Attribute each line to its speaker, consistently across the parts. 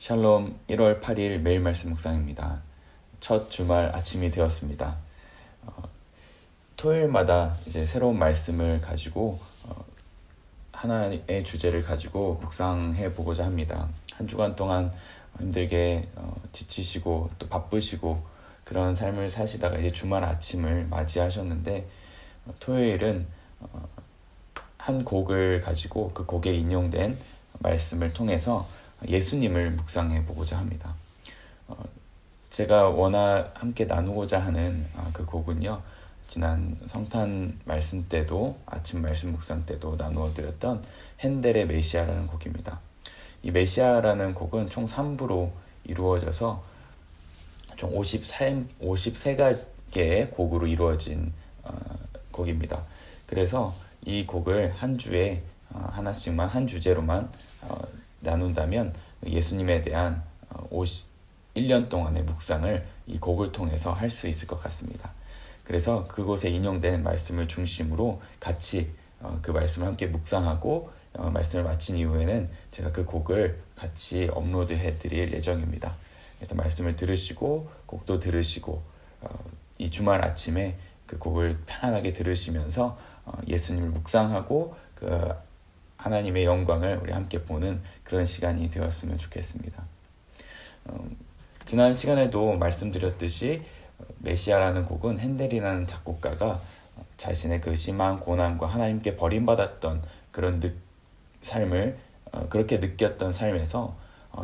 Speaker 1: 샬롬 1월 8일 매일 말씀 묵상입니다. 첫 주말 아침이 되었습니다. 토요일마다 이제 새로운 말씀을 가지고 하나의 주제를 가지고 묵상해 보고자 합니다. 한 주간 동안 힘들게 지치시고 또 바쁘시고 그런 삶을 사시다가 이제 주말 아침을 맞이하셨는데 토요일은 한 곡을 가지고 그 곡에 인용된 말씀을 통해서 예수님을 묵상해 보고자 합니다. 제가 워낙 함께 나누고자 하는 그 곡은요, 지난 성탄 말씀 때도 아침 말씀 묵상 때도 나누어 드렸던 핸델의 메시아라는 곡입니다. 이 메시아라는 곡은 총 3부로 이루어져서 총 53개의 곡으로 이루어진 곡입니다. 그래서 이 곡을 한 주에 하나씩만 한 주제로만 나눈다면 예수님에 대한 1년 동안의 묵상을 이 곡을 통해서 할 수 있을 것 같습니다. 그래서 그곳에 인용된 말씀을 중심으로 같이 그 말씀을 함께 묵상하고 말씀을 마친 이후에는 제가 그 곡을 같이 업로드해 드릴 예정입니다. 그래서 말씀을 들으시고 곡도 들으시고 이 주말 아침에 그 곡을 편안하게 들으시면서 예수님을 묵상하고 그 하나님의 영광을 우리 함께 보는 그런 시간이 되었으면 좋겠습니다. 지난 시간에도 말씀드렸듯이 메시아라는 곡은 핸델이라는 작곡가가 자신의 그 심한 고난과 하나님께 버림받았던 그런 삶을 그렇게 느꼈던 삶에서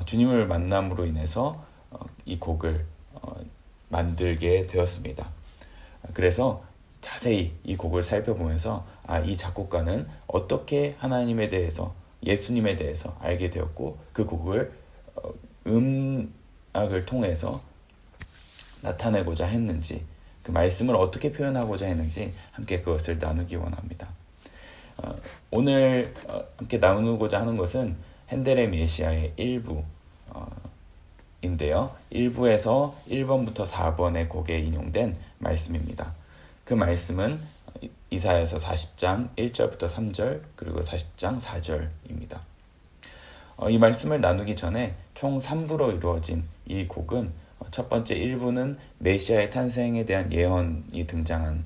Speaker 1: 주님을 만남으로 인해서 이 곡을 만들게 되었습니다. 그래서 자세히 이 곡을 살펴보면서 이 작곡가는 어떻게 하나님에 대해서 예수님에 대해서 알게 되었고 그 곡을 음악을 통해서 나타내고자 했는지 그 말씀을 어떻게 표현하고자 했는지 함께 그것을 나누기 원합니다. 오늘 함께 나누고자 하는 것은 핸델의 메시아의 1부인데요. 1부에서 1번부터 4번의 곡에 인용된 말씀입니다. 그 말씀은 이사야서 40장 1절부터 3절 그리고 40장 4절입니다. 이 말씀을 나누기 전에 총 3부로 이루어진 이 곡은 첫 번째 1부는 메시아의 탄생에 대한 예언이 등장한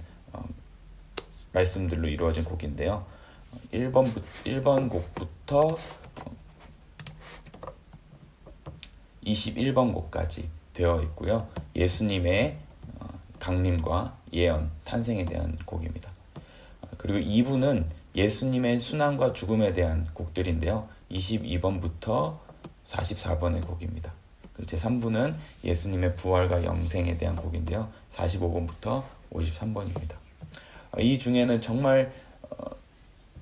Speaker 1: 말씀들로 이루어진 곡인데요. 1번 곡부터 21번 곡까지 되어 있고요. 예수님의 강림과 예언, 탄생에 대한 곡입니다. 그리고 2부는 예수님의 순환과 죽음에 대한 곡들인데요. 22번부터 44번의 곡입니다. 그리고 제3부는 예수님의 부활과 영생에 대한 곡인데요. 45번부터 53번입니다. 이 중에는 정말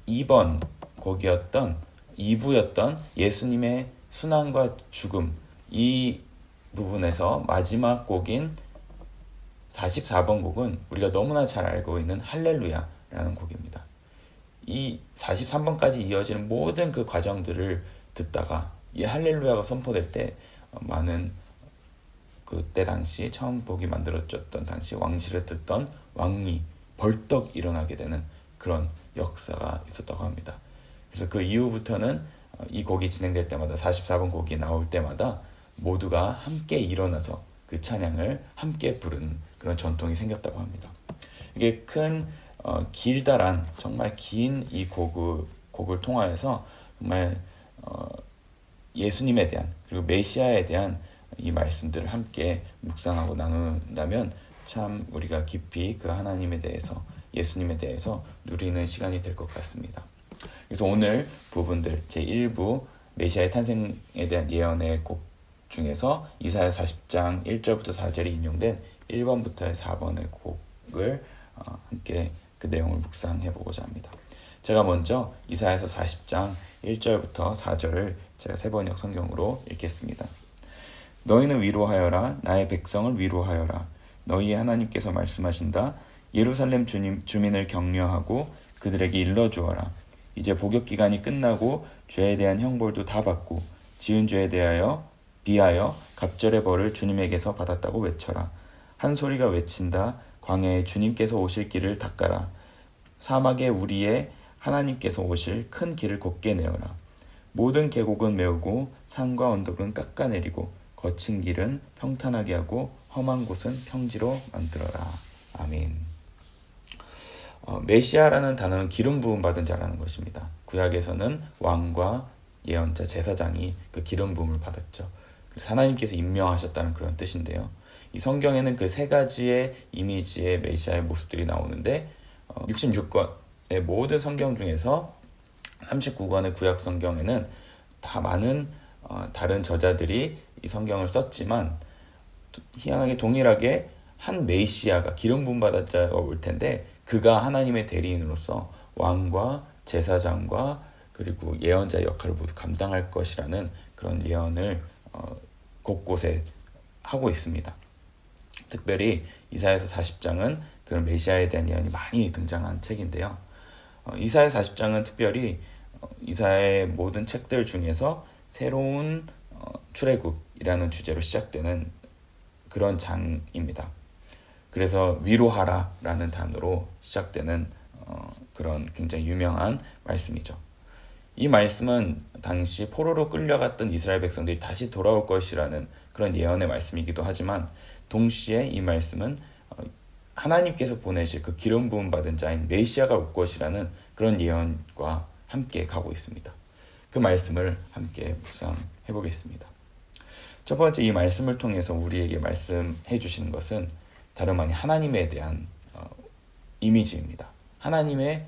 Speaker 1: 2번 곡이었던 2부였던 예수님의 순환과 죽음 이 부분에서 마지막 곡인 44번 곡은 우리가 너무나 잘 알고 있는 할렐루야라는 곡입니다. 이 43번까지 이어지는 모든 그 과정들을 듣다가 이 할렐루야가 선포될 때 많은 그때 당시 처음 곡이 만들어졌던 당시 왕실을 듣던 왕이 벌떡 일어나게 되는 그런 역사가 있었다고 합니다. 그래서 그 이후부터는 이 곡이 진행될 때마다 44번 곡이 나올 때마다 모두가 함께 일어나서 그 찬양을 함께 부르는 그런 전통이 생겼다고 합니다. 이게 큰 길다란 정말 긴 이 곡을 통하여서 정말 예수님에 대한 그리고 메시아에 대한 이 말씀들을 함께 묵상하고 나눈다면 참 우리가 깊이 그 하나님에 대해서 예수님에 대해서 누리는 시간이 될 것 같습니다. 그래서 오늘 부분들 제1부 메시아의 탄생에 대한 예언의 곡 중에서 이사야 40장 1절부터 4절이 인용된 1번부터 4번의 곡을 함께 그 내용을 묵상해 보고자 합니다. 제가 먼저 이사야서 40장 1절부터 4절을 제가 세번역 성경으로 읽겠습니다. 너희는 위로하여라. 나의 백성을 위로하여라. 너희의 하나님께서 말씀하신다. 예루살렘 주민을 격려하고 그들에게 일러주어라. 이제 복역 기간이 끝나고 죄에 대한 형벌도 다 받고 지은 죄에 비하여 갑절의 벌을 주님에게서 받았다고 외쳐라. 한 소리가 외친다. 광야에 주님께서 오실 길을 닦아라. 사막에 우리의 하나님께서 오실 큰 길을 곧게 내어라. 모든 계곡은 메우고 산과 언덕은 깎아내리고 거친 길은 평탄하게 하고 험한 곳은 평지로 만들어라. 아멘. 메시아라는 단어는 기름 부음 받은 자라는 것입니다. 구약에서는 왕과 예언자, 제사장이 그 기름 부음을 받았죠. 그래서 하나님께서 임명하셨다는 그런 뜻인데요. 이 성경에는 그 세 가지의 이미지의 메시아의 모습들이 나오는데 66권의 모든 성경 중에서 39권의 구약 성경에는 다 많은 다른 저자들이 이 성경을 썼지만 희한하게 동일하게 한 메시아가 기름 부음 받은 자가 올 텐데 그가 하나님의 대리인으로서 왕과 제사장과 그리고 예언자의 역할을 모두 감당할 것이라는 그런 예언을 곳곳에 하고 있습니다. 특별히 이사야서 40장은 그런 메시아에 대한 예언이 많이 등장한 책인데요. 이사야 40장은 특별히 이사야의 모든 책들 중에서 새로운 출애굽이라는 주제로 시작되는 그런 장입니다. 그래서 위로하라라는 단어로 시작되는 그런 굉장히 유명한 말씀이죠. 이 말씀은 당시 포로로 끌려갔던 이스라엘 백성들이 다시 돌아올 것이라는 그런 예언의 말씀이기도 하지만 동시에 이 말씀은 하나님께서 보내실 그 기름 부음 받은 자인 메시아가 올 것이라는 그런 예언과 함께 가고 있습니다. 그 말씀을 함께 묵상해 보겠습니다. 첫 번째, 이 말씀을 통해서 우리에게 말씀해 주시는 것은 다름 아닌 하나님에 대한 이미지입니다. 하나님의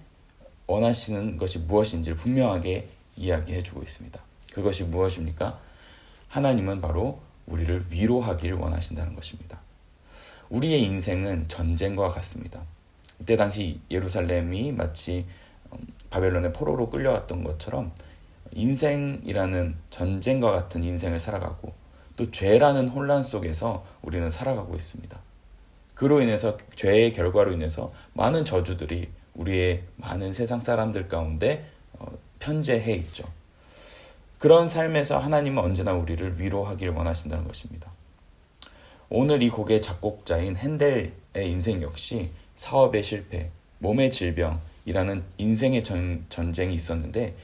Speaker 1: 원하시는 것이 무엇인지를 분명하게 이야기해 주고 있습니다. 그것이 무엇입니까? 하나님은 바로 우리를 위로하길 원하신다는 것입니다. 우리의 인생은 전쟁과 같습니다. 이때 당시 예루살렘이 마치 바벨론의 포로로 끌려갔던 것처럼 인생이라는 전쟁과 같은 인생을 살아가고 또 죄라는 혼란 속에서 우리는 살아가고 있습니다. 그로 인해서 죄의 결과로 인해서 많은 저주들이 우리의 많은 세상 사람들 가운데 편재해 있죠. 그런 삶에서 하나님은 언제나 우리를 위로하길 원하신다는 것입니다. 오늘 이 곡의 작곡자인 핸델의 인생 역시 사업의 실패, 몸의 질병이라는 인생의 전쟁이 있었는데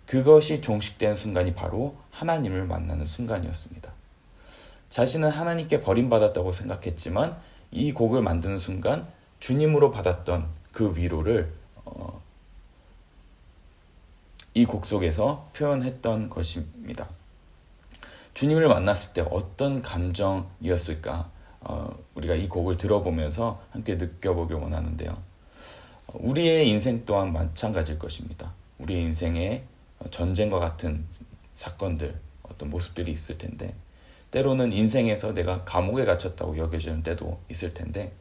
Speaker 1: 그것이 종식된 순간이 바로 하나님을 만나는 순간이었습니다. 자신은 하나님께 버림받았다고 생각했지만 이 곡을 만드는 순간 주님으로 받았던 그 위로를 이 곡 속에서 표현했던 것입니다. 주님을 만났을 때 어떤 감정이었을까? 우리가 이 곡을 들어보면서 함께 느껴보길 원하는데요. 우리의 인생 또한 마찬가지일 것입니다. 우리의 인생에 전쟁과 같은 사건들, 어떤 모습들이 있을 텐데 때로는 인생에서 내가 감옥에 갇혔다고 여겨지는 때도 있을 텐데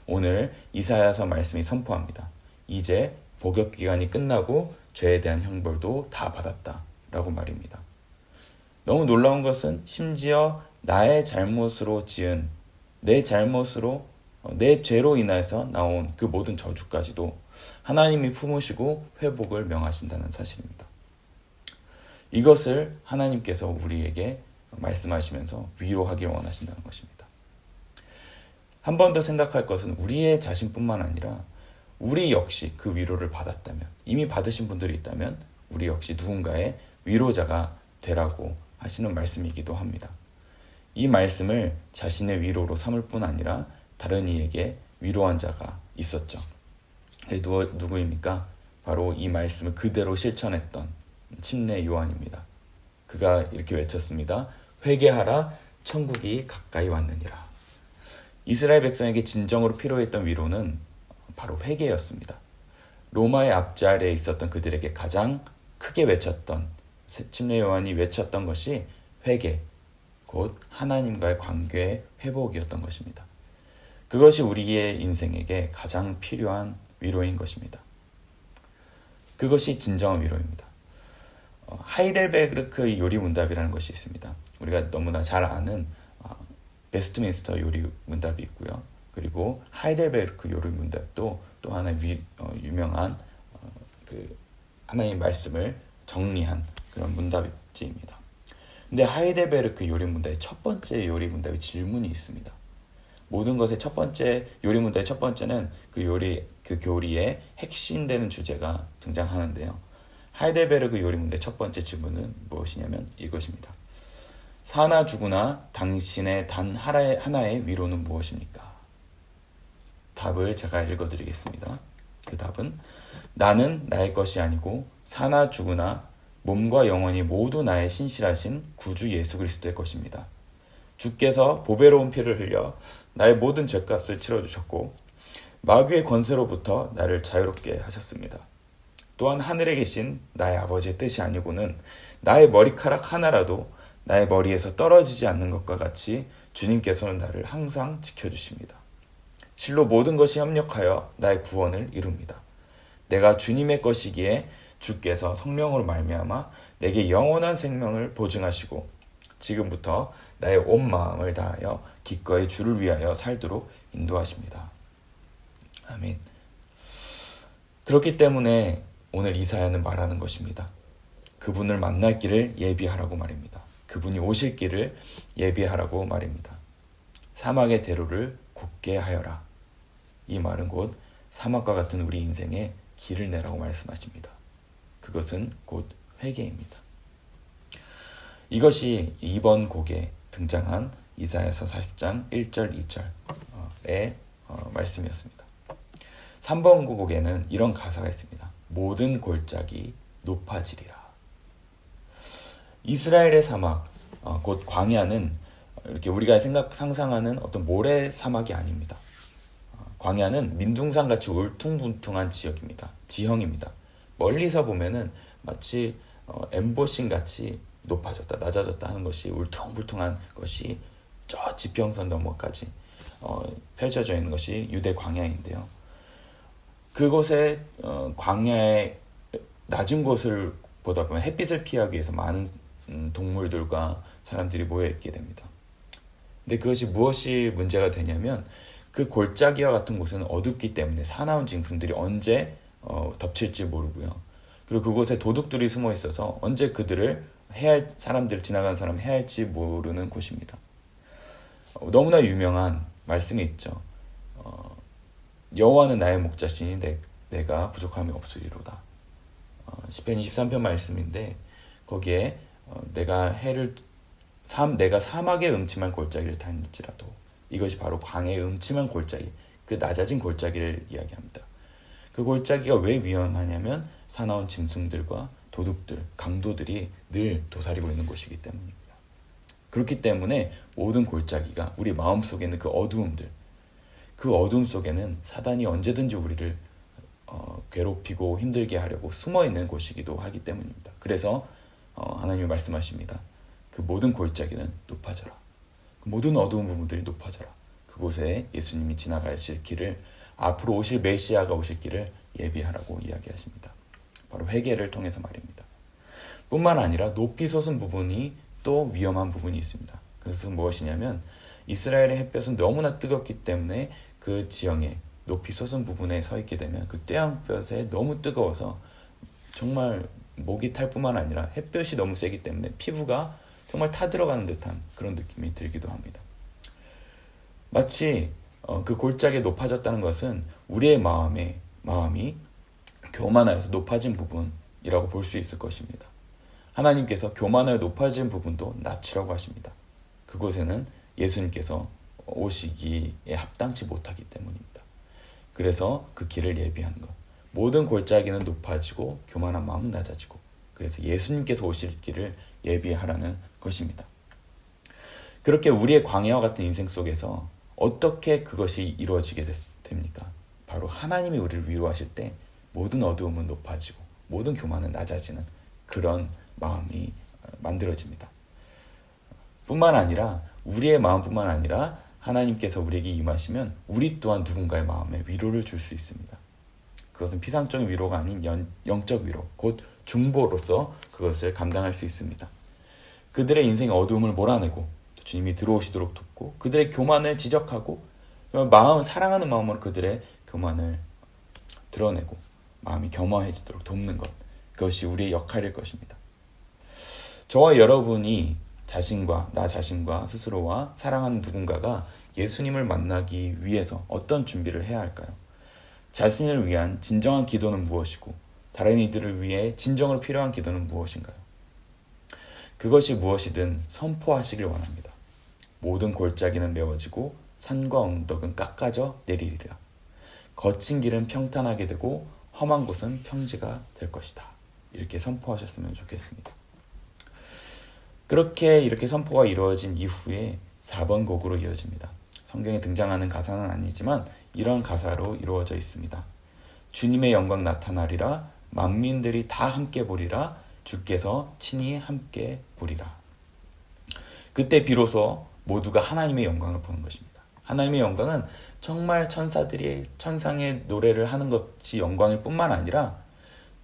Speaker 1: 오늘 이사야서 말씀이 선포합니다. 이제 복역기간이 끝나고 죄에 대한 형벌도 다 받았다 라고 말입니다. 너무 놀라운 것은 심지어 나의 잘못으로 지은 내 잘못으로 내 죄로 인해서 나온 그 모든 저주까지도 하나님이 품으시고 회복을 명하신다는 사실입니다. 이것을 하나님께서 우리에게 말씀하시면서 위로하길 원하신다는 것입니다. 한 번 더 생각할 것은 우리의 자신뿐만 아니라 우리 역시 그 위로를 받았다면, 이미 받으신 분들이 있다면 우리 역시 누군가의 위로자가 되라고 하시는 말씀이기도 합니다. 이 말씀을 자신의 위로로 삼을 뿐 아니라 다른 이에게 위로한 자가 있었죠. 누구입니까? 바로 이 말씀을 그대로 실천했던 침례 요한입니다. 그가 이렇게 외쳤습니다. 회개하라, 천국이 가까이 왔느니라. 이스라엘 백성에게 진정으로 필요했던 위로는 바로 회개였습니다. 로마의 앞자리에 있었던 그들에게 가장 크게 외쳤던, 침례 요한이 외쳤던 것이 회개, 곧 하나님과의 관계의 회복이었던 것입니다. 그것이 우리의 인생에게 가장 필요한 위로인 것입니다. 그것이 진정한 위로입니다. 하이델베르크 요리문답이라는 것이 있습니다. 우리가 너무나 잘 아는 웨스트민스터 요리문답이 있고요. 그리고 하이델베르크 요리문답도 또 하나의 유명한 그 하나님의 말씀을 정리한 그런 문답지입니다. 근데 하이델베르크 요리문답의 첫 번째 요리문답의 질문이 있습니다. 모든 것의 첫 번째 요리문답의 첫 번째는 그 교리의 핵심되는 주제가 등장하는데요. 하이델베르그 요리문제 첫 번째 질문은 무엇이냐면 이것입니다. 사나 죽으나 당신의 단 하나의 위로는 무엇입니까? 답을 제가 읽어드리겠습니다. 그 답은 나는 나의 것이 아니고 사나 죽으나 몸과 영혼이 모두 나의 신실하신 구주 예수 그리스도의 것입니다. 주께서 보배로운 피를 흘려 나의 모든 죄값을 치러주셨고 마귀의 권세로부터 나를 자유롭게 하셨습니다. 또한 하늘에 계신 나의 아버지의 뜻이 아니고는 나의 머리카락 하나라도 나의 머리에서 떨어지지 않는 것과 같이 주님께서는 나를 항상 지켜주십니다. 실로 모든 것이 협력하여 나의 구원을 이룹니다. 내가 주님의 것이기에 주께서 성령으로 말미암아 내게 영원한 생명을 보증하시고 지금부터 나의 온 마음을 다하여 기꺼이 주를 위하여 살도록 인도하십니다. 아멘. 그렇기 때문에 오늘 이사야는 말하는 것입니다. 그분을 만날 길을 예비하라고 말입니다. 그분이 오실 길을 예비하라고 말입니다. 사막의 대로를 곧게 하여라. 이 말은 곧 사막과 같은 우리 인생에 길을 내라고 말씀하십니다. 그것은 곧 회개입니다. 이것이 이번 곡에 등장한 이사야서 40장 1절 2절의 말씀이었습니다. 3번 곡에는 이런 가사가 있습니다. 모든 골짜기 높아지리라. 이스라엘의 사막, 곧 광야는 이렇게 우리가 상상하는 어떤 모래 사막이 아닙니다. 광야는 민둥산같이 울퉁불퉁한 지형입니다. 멀리서 보면은 마치 엠보싱같이 높아졌다 낮아졌다 하는 것이 울퉁불퉁한 것이 저 지평선 너머까지 펼쳐져 있는 것이 유대 광야인데요. 그곳에 광야의 낮은 곳을 보다 보면 햇빛을 피하기 위해서 많은 동물들과 사람들이 모여있게 됩니다. 근데 그것이 무엇이 문제가 되냐면 그 골짜기와 같은 곳은 어둡기 때문에 사나운 짐승들이 언제 덮칠지 모르고요. 그리고 그곳에 도둑들이 숨어 있어서 언제 그들을 지나가는 사람을 해할지 모르는 곳입니다. 너무나 유명한 말씀이 있죠. 여호와는 나의 목자시니 내가 부족함이 없으리로다. 시편 23편 말씀인데 거기에 내가 사막의 음침한 골짜기를 다닐지라도 이것이 바로 광야의 음침한 골짜기, 그 낮아진 골짜기를 이야기합니다. 그 골짜기가 왜 위험하냐면 사나운 짐승들과 도둑들, 강도들이 늘 도사리고 있는 곳이기 때문입니다. 그렇기 때문에 모든 골짜기가 우리 마음속에 있는 그 어두움들, 그 어둠 속에는 사단이 언제든지 우리를 괴롭히고 힘들게 하려고 숨어있는 곳이기도 하기 때문입니다. 그래서 하나님이 말씀하십니다. 그 모든 골짜기는 높아져라. 그 모든 어두운 부분들이 높아져라. 그곳에 예수님이 지나가실 길을, 앞으로 오실 메시아가 오실 길을 예비하라고 이야기하십니다. 바로 회개를 통해서 말입니다. 뿐만 아니라 높이 솟은 부분이 또 위험한 부분이 있습니다. 그것은 무엇이냐면 이스라엘의 햇볕은 너무나 뜨겁기 때문에 그 지형에 높이 솟은 부분에 서 있게 되면 그 태양볕에 너무 뜨거워서 정말 목이 탈 뿐만 아니라 햇볕이 너무 세기 때문에 피부가 정말 타들어가는 듯한 그런 느낌이 들기도 합니다. 마치 그 골짜기에 높아졌다는 것은 우리의 마음이 교만하여서 높아진 부분이라고 볼 수 있을 것입니다. 하나님께서 교만하여 높아진 부분도 낮추라고 하십니다. 그곳에는 예수님께서 오시기에 합당치 못하기 때문입니다. 그래서 그 길을 예비하는 것. 모든 골짜기는 높아지고 교만한 마음은 낮아지고, 그래서 예수님께서 오실 길을 예비하라는 것입니다. 그렇게 우리의 광야와 같은 인생 속에서 어떻게 그것이 이루어지게 됩니까? 바로 하나님이 우리를 위로하실 때 모든 어두움은 높아지고 모든 교만은 낮아지는 그런 마음이 만들어집니다. 뿐만 아니라 우리의 마음뿐만 아니라 하나님께서 우리에게 임하시면 우리 또한 누군가의 마음에 위로를 줄 수 있습니다. 그것은 피상적인 위로가 아닌 영적 위로, 곧 중보로서 그것을 감당할 수 있습니다. 그들의 인생의 어두움을 몰아내고 주님이 들어오시도록 돕고, 그들의 교만을 지적하고 사랑하는 마음으로 그들의 교만을 드러내고 마음이 겸허해지도록 돕는 것, 그것이 우리의 역할일 것입니다. 저와 여러분이 나 자신과 스스로와 사랑하는 누군가가 예수님을 만나기 위해서 어떤 준비를 해야 할까요? 자신을 위한 진정한 기도는 무엇이고 다른 이들을 위해 진정으로 필요한 기도는 무엇인가요? 그것이 무엇이든 선포하시길 원합니다. 모든 골짜기는 메워지고 산과 언덕은 깎아져 내리리라. 거친 길은 평탄하게 되고 험한 곳은 평지가 될 것이다. 이렇게 선포하셨으면 좋겠습니다. 이렇게 선포가 이루어진 이후에 4번 곡으로 이어집니다. 성경에 등장하는 가사는 아니지만 이런 가사로 이루어져 있습니다. 주님의 영광 나타나리라. 만민들이 다 함께 보리라. 주께서 친히 함께 보리라. 그때 비로소 모두가 하나님의 영광을 보는 것입니다. 하나님의 영광은 정말 천사들이 천상의 노래를 하는 것이 영광일 뿐만 아니라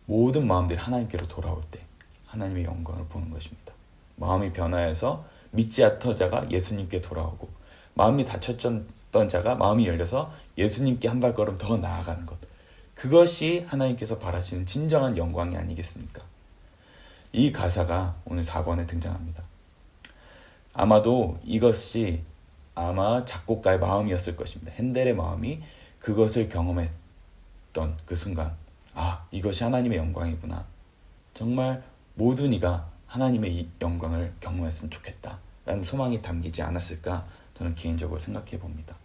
Speaker 1: 모든 마음들이 하나님께로 돌아올 때 하나님의 영광을 보는 것입니다. 마음이 변화해서 믿지 않던 자가 예수님께 돌아오고, 마음이 닫혔던 자가 마음이 열려서 예수님께 한 발걸음 더 나아가는 것, 그것이 하나님께서 바라시는 진정한 영광이 아니겠습니까? 이 가사가 오늘 4번에 등장합니다. 아마도 이것이 작곡가의 마음이었을 것입니다. 핸델의 마음이 그것을 경험했던 그 순간, 이것이 하나님의 영광이구나. 정말 모든 이가 하나님의 이 영광을 경험했으면 좋겠다 라는 소망이 담기지 않았을까 저는 개인적으로 생각해 봅니다.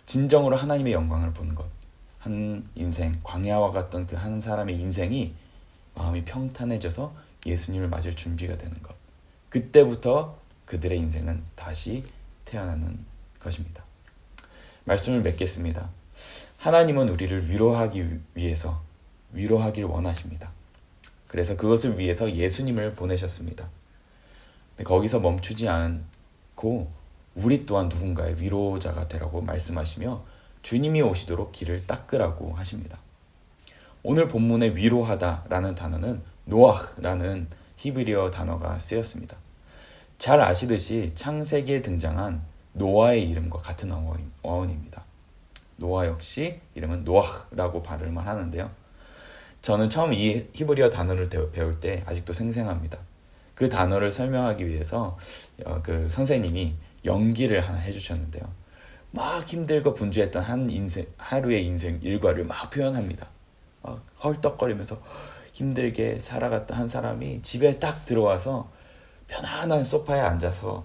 Speaker 1: 진정으로 하나님의 영광을 보는 것, 한 인생, 광야와 같던 그 한 사람의 인생이 마음이 평탄해져서 예수님을 맞을 준비가 되는 것, 그때부터 그들의 인생은 다시 태어나는 것입니다. 말씀을 맺겠습니다. 하나님은 우리를 위로하길 원하십니다. 그래서 그것을 위해서 예수님을 보내셨습니다. 거기서 멈추지 않고 우리 또한 누군가의 위로자가 되라고 말씀하시며 주님이 오시도록 길을 닦으라고 하십니다. 오늘 본문의 위로하다라는 단어는 노아흐라는 히브리어 단어가 쓰였습니다. 잘 아시듯이 창세기에 등장한 노아의 이름과 같은 어원입니다. 노아 역시 이름은 노아흐라고 발음을 하는데요. 저는 처음 이 히브리어 단어를 배울 때 아직도 생생합니다. 그 단어를 설명하기 위해서 그 선생님이 연기를 하나 해주셨는데요. 막 힘들고 분주했던 하루의 인생 일과를 막 표현합니다. 헐떡거리면서 힘들게 살아갔던 한 사람이 집에 딱 들어와서 편안한 소파에 앉아서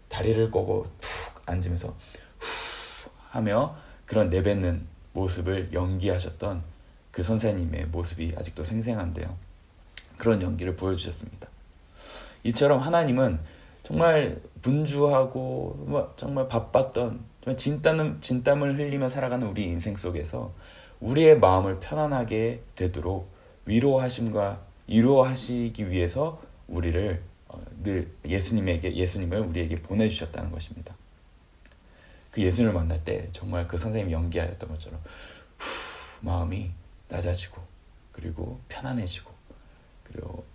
Speaker 1: 다리를 꼬고 푹 앉으면서 후 하며 그런 내뱉는 모습을 연기하셨던 그 선생님의 모습이 아직도 생생한데요. 그런 연기를 보여주셨습니다. 이처럼 하나님은 정말 분주하고 정말 바빴던, 정말 진땀을 흘리며 살아가는 우리 인생 속에서 우리의 마음을 편안하게 되도록 위로하시기 위해서 우리를 늘 예수님을 우리에게 보내주셨다는 것입니다. 그 예수님을 만날 때 정말 그 선생님이 연기하였던 것처럼 마음이 낮아지고 그리고 편안해지고 그리고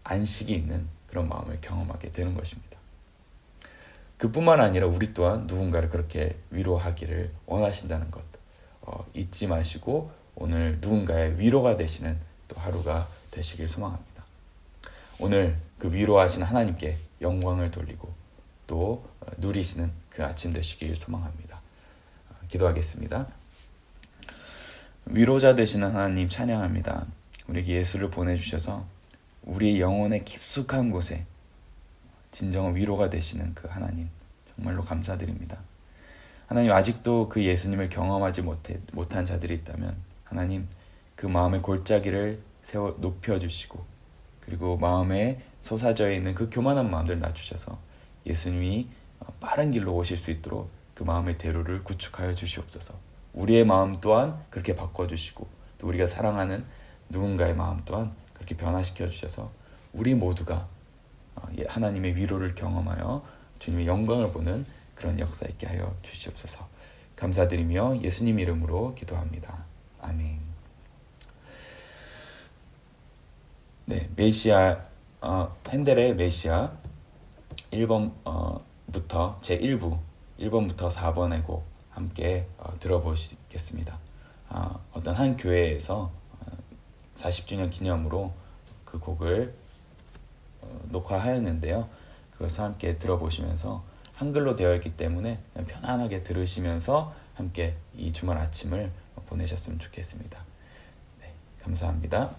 Speaker 1: 안식이 있는 그런 마음을 경험하게 되는 것입니다. 그뿐만 아니라 우리 또한 누군가를 그렇게 위로하기를 원하신다는 것 잊지 마시고 오늘 누군가의 위로가 되시는 또 하루가 되시길 소망합니다. 오늘 그 위로하시는 하나님께 영광을 돌리고 또 누리시는 그 아침 되시길 소망합니다. 기도하겠습니다. 위로자 되시는 하나님 찬양합니다. 우리에게 예수를 보내주셔서 우리의 영혼의 깊숙한 곳에 진정한 위로가 되시는 그 하나님 정말로 감사드립니다. 하나님, 아직도 그 예수님을 경험하지 못한 자들이 있다면 하나님 그 마음의 골짜기를 높여주시고 그리고 마음에 솟아져 있는 그 교만한 마음들 낮추셔서 예수님이 빠른 길로 오실 수 있도록 그 마음의 대로를 구축하여 주시옵소서. 우리의 마음 또한 그렇게 바꿔주시고 또 우리가 사랑하는 누군가의 마음 또한 그렇게 변화시켜 주셔서 우리 모두가 하나님의 위로를 경험하여 주님의 영광을 보는 그런 역사 있게 하여 주시옵소서. 감사드리며 예수님 이름으로 기도합니다. 아멘. 네, 메시아 핸델의 메시아 1번부터 제1부 1번부터 4번의 곡 함께 들어보시겠습니다. 어떤 한 교회에서 40주년 기념으로 그 곡을 녹화하였는데요. 그것을 함께 들어보시면서 한글로 되어 있기 때문에 편안하게 들으시면서 함께 이 주말 아침을 보내셨으면 좋겠습니다. 네, 감사합니다.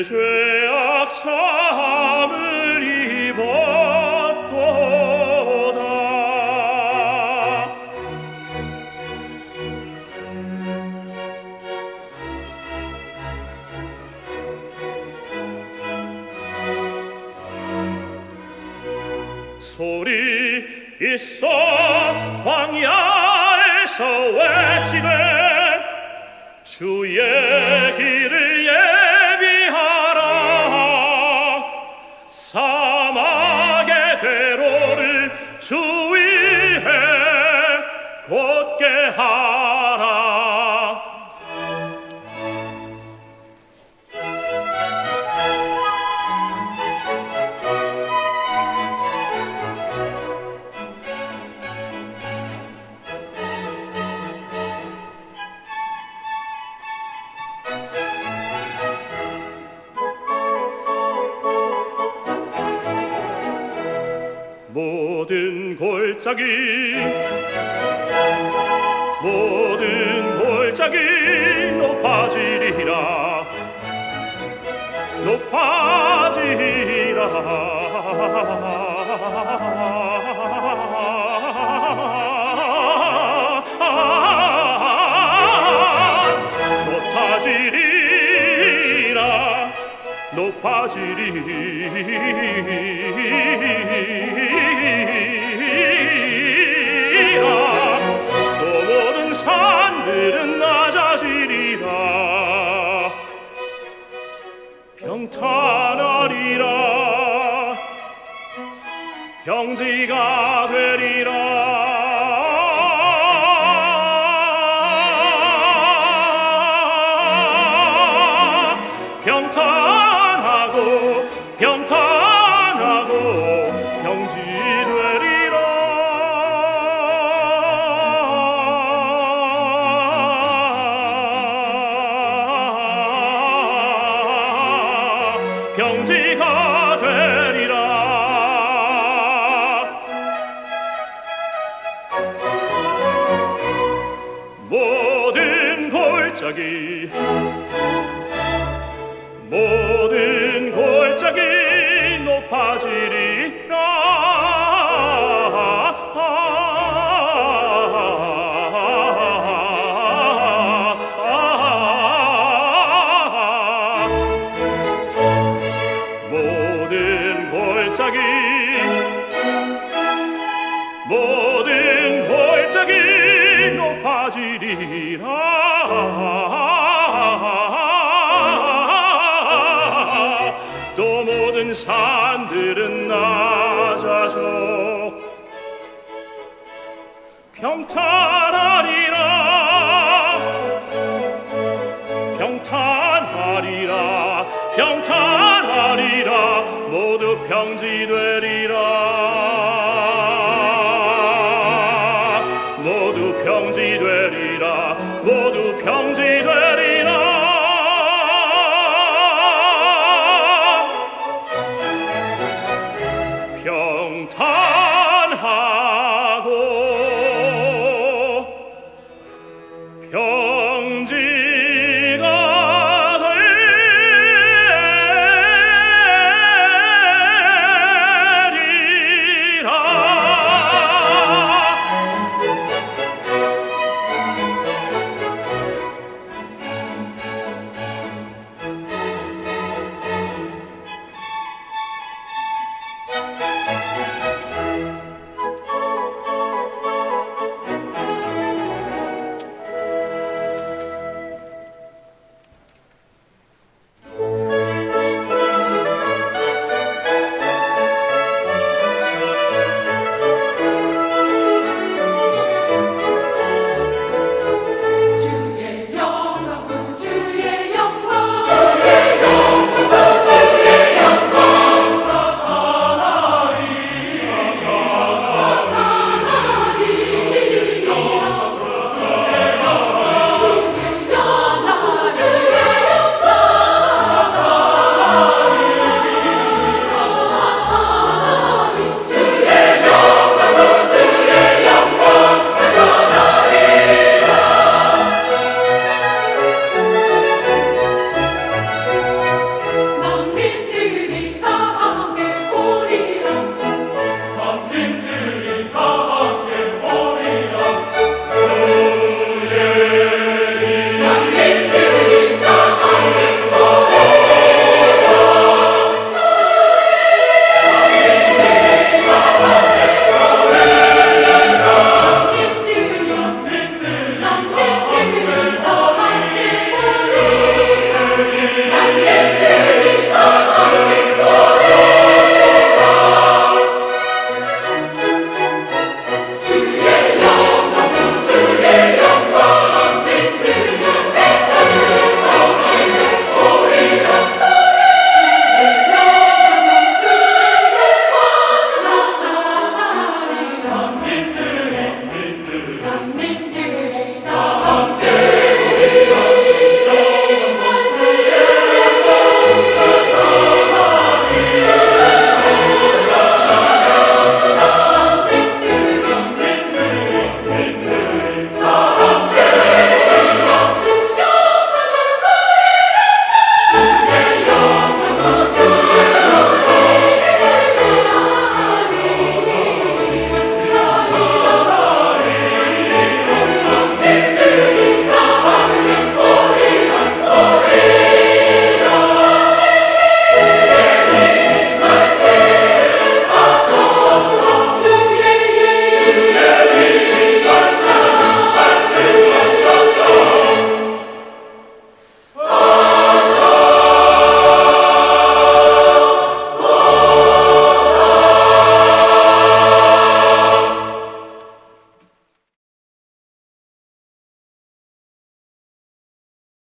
Speaker 2: 죄악 사함을 입었도다. 소리 있어 광야에서 외치되 주의 길을 예비하라. 사막의 대로를 주 위에 곧게 하라. 모든 골짜기 높아지리라. 또 모든 산들은 낮아지리라. 평탄하리라. 평지가 되리라. 평탄하고 평지되리라. 평지가 되리라. 모든 골짜기 모든 골짜기 높아지리라. 또 모든 산들은 낮아져 평탄하리라. 평탄하리라. 모두 평지되리라.